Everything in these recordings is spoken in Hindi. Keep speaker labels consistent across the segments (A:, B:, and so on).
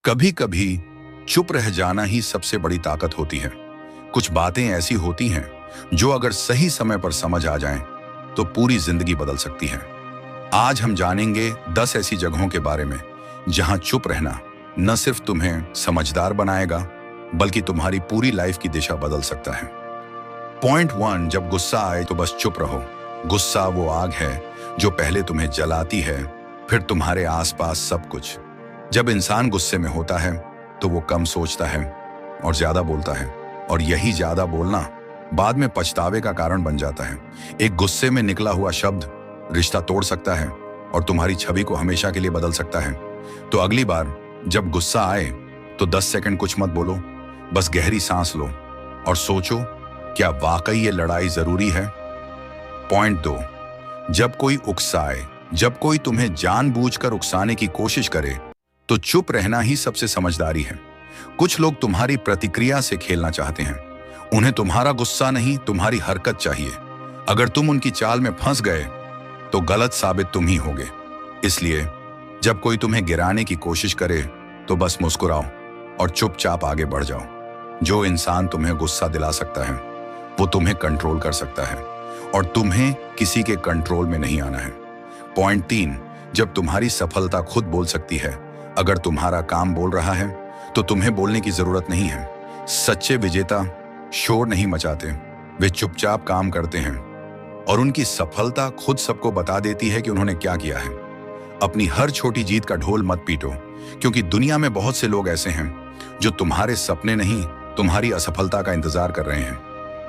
A: कभी कभी चुप रह जाना ही सबसे बड़ी ताकत होती है। कुछ बातें ऐसी होती हैं जो अगर सही समय पर समझ आ जाएं, तो पूरी जिंदगी बदल सकती है। आज हम जानेंगे 10 ऐसी जगहों के बारे में जहां चुप रहना न सिर्फ तुम्हें समझदार बनाएगा, बल्कि तुम्हारी पूरी लाइफ की दिशा बदल सकता है। पॉइंट 1, जब गुस्सा आए तो बस चुप रहो। गुस्सा वो आग है जो पहले तुम्हें जलाती है, फिर तुम्हारे आसपास सब कुछ। जब इंसान गुस्से में होता है तो वो कम सोचता है और ज्यादा बोलता है, और यही ज्यादा बोलना बाद में पछतावे का कारण बन जाता है। एक गुस्से में निकला हुआ शब्द रिश्ता तोड़ सकता है और तुम्हारी छवि को हमेशा के लिए बदल सकता है। तो अगली बार जब गुस्सा आए तो 10 सेकंड कुछ मत बोलो, बस गहरी सांस लो और सोचो, क्या वाकई ये लड़ाई जरूरी है? पॉइंट 2, जब कोई उकसाए, जब कोई तुम्हें जानबूझकर उकसाने की कोशिश करे तो चुप रहना ही सबसे समझदारी है। कुछ लोग तुम्हारी प्रतिक्रिया से खेलना चाहते हैं। उन्हें तुम्हारा गुस्सा नहीं, तुम्हारी हरकत चाहिए। अगर तुम उनकी चाल में फंस गए तो गलत साबित तुम ही होगे। इसलिए जब कोई तुम्हें गिराने की कोशिश करे तो बस मुस्कुराओ और चुपचाप आगे बढ़ जाओ। जो इंसान तुम्हें गुस्सा दिला सकता है वो तुम्हें कंट्रोल कर सकता है, और तुम्हें किसी के कंट्रोल में नहीं आना है। पॉइंट 3, जब तुम्हारी सफलता खुद बोल सकती है। अगर तुम्हारा काम बोल रहा है तो तुम्हें बोलने की जरूरत नहीं है। सच्चे विजेता शोर नहीं मचाते, वे चुपचाप काम करते हैं, और उनकी सफलता खुद सबको बता देती है कि उन्होंने क्या किया है। अपनी हर छोटी जीत का ढोल मत पीटो, क्योंकि दुनिया में बहुत से लोग ऐसे हैं जो तुम्हारे सपने नहीं, तुम्हारी असफलता का इंतजार कर रहे हैं।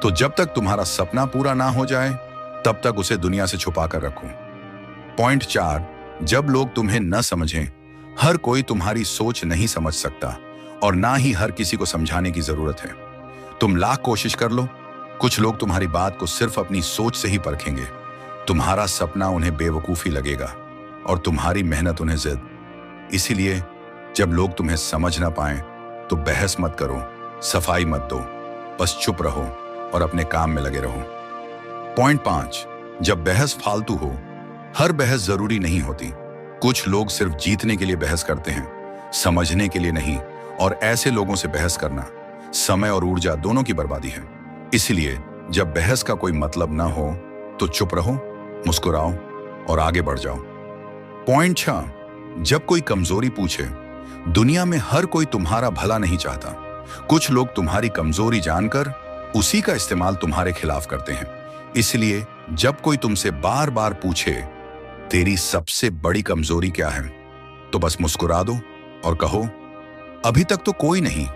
A: तो जब तक तुम्हारा सपना पूरा ना हो जाए तब तक उसे दुनिया से छुपा कर रखो। पॉइंट 4, जब लोग तुम्हें न समझें। हर कोई तुम्हारी सोच नहीं समझ सकता, और ना ही हर किसी को समझाने की जरूरत है। तुम लाख कोशिश कर लो, कुछ लोग तुम्हारी बात को सिर्फ अपनी सोच से ही परखेंगे। तुम्हारा सपना उन्हें बेवकूफी लगेगा और तुम्हारी मेहनत उन्हें जिद। इसीलिए जब लोग तुम्हें समझ ना पाए तो बहस मत करो, सफाई मत दो, बस चुप रहो और अपने काम में लगे रहो। पॉइंट 5, जब बहस फालतू हो। हर बहस जरूरी नहीं होती। कुछ लोग सिर्फ जीतने के लिए बहस करते हैं, समझने के लिए नहीं, और ऐसे लोगों से बहस करना समय और ऊर्जा दोनों की बर्बादी है। इसलिए जब बहस का कोई मतलब ना हो तो चुप रहो, मुस्कुराओ और आगे बढ़ जाओ। पॉइंट 6, जब कोई कमजोरी पूछे। दुनिया में हर कोई तुम्हारा भला नहीं चाहता। कुछ लोग तुम्हारी कमजोरी जानकर उसी का इस्तेमाल तुम्हारे खिलाफ करते हैं। इसलिए जब कोई तुमसे बार बार पूछे तेरी सबसे बड़ी कमजोरी क्या है, तो बस मुस्कुरा दो और कहो, अभी तक तो कोई नहीं।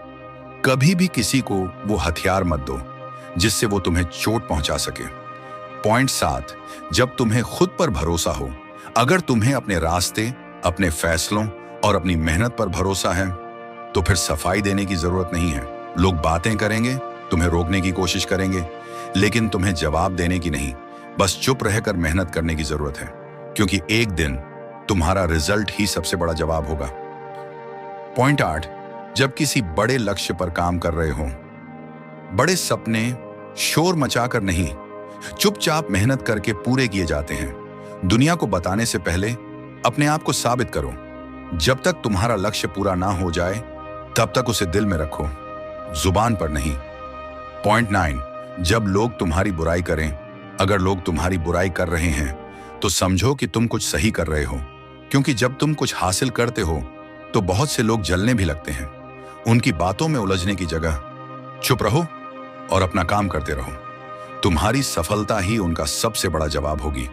A: कभी भी किसी को वो हथियार मत दो जिससे वो तुम्हें चोट पहुंचा सके। पॉइंट 7, जब तुम्हें खुद पर भरोसा हो। अगर तुम्हें अपने रास्ते, अपने फैसलों और अपनी मेहनत पर भरोसा है तो फिर सफाई देने की जरूरत नहीं है। लोग बातें करेंगे, तुम्हें रोकने की कोशिश करेंगे, लेकिन तुम्हें जवाब देने की नहीं, बस चुप रहकर मेहनत करने की जरूरत है, क्योंकि एक दिन तुम्हारा रिजल्ट ही सबसे बड़ा जवाब होगा। पॉइंट 8, जब किसी बड़े लक्ष्य पर काम कर रहे हो। बड़े सपने शोर मचाकर नहीं, चुपचाप मेहनत करके पूरे किए जाते हैं। दुनिया को बताने से पहले अपने आप को साबित करो। जब तक तुम्हारा लक्ष्य पूरा ना हो जाए तब तक उसे दिल में रखो, जुबान पर नहीं। पॉइंट 9, जब लोग तुम्हारी बुराई करें। अगर लोग तुम्हारी बुराई कर रहे हैं तो समझो कि तुम कुछ सही कर रहे हो, क्योंकि जब तुम कुछ हासिल करते हो तो बहुत से लोग जलने भी लगते हैं। उनकी बातों में उलझने की जगह चुप रहो और अपना काम करते रहो। तुम्हारी सफलता ही उनका सबसे बड़ा जवाब होगी।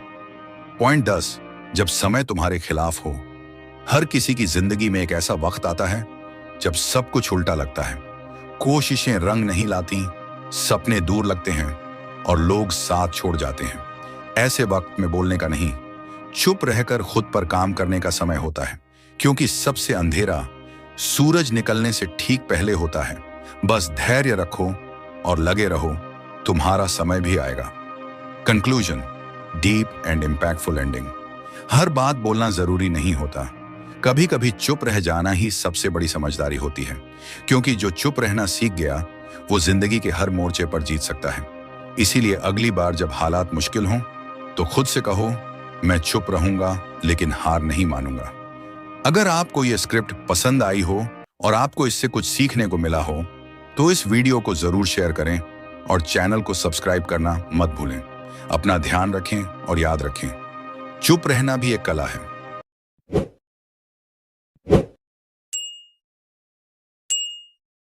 A: पॉइंट 10, जब समय तुम्हारे खिलाफ हो। हर किसी की जिंदगी में एक ऐसा वक्त आता है जब सब कुछ उल्टा लगता है। कोशिशें रंग नहीं लाती, सपने दूर लगते हैं और लोग साथ छोड़ जाते हैं। ऐसे वक्त में बोलने का नहीं, चुप रहकर खुद पर काम करने का समय होता है, क्योंकि सबसे अंधेरा सूरज निकलने से ठीक पहले होता है। बस धैर्य रखो और लगे रहो, तुम्हारा समय भी आएगा। Conclusion, deep and impactful ending. हर बात बोलना जरूरी नहीं होता। कभी कभी चुप रह जाना ही सबसे बड़ी समझदारी होती है, क्योंकि जो चुप रहना सीख गया वो जिंदगी के हर मोर्चे पर जीत सकता है। इसीलिए अगली बार जब हालात मुश्किल हों तो खुद से कहो, मैं चुप रहूंगा लेकिन हार नहीं मानूंगा। अगर आपको ये स्क्रिप्ट पसंद आई हो और आपको इससे कुछ सीखने को मिला हो तो इस वीडियो को जरूर शेयर करें और चैनल को सब्सक्राइब करना मत भूलें। अपना ध्यान रखें और याद रखें, चुप रहना भी एक कला है।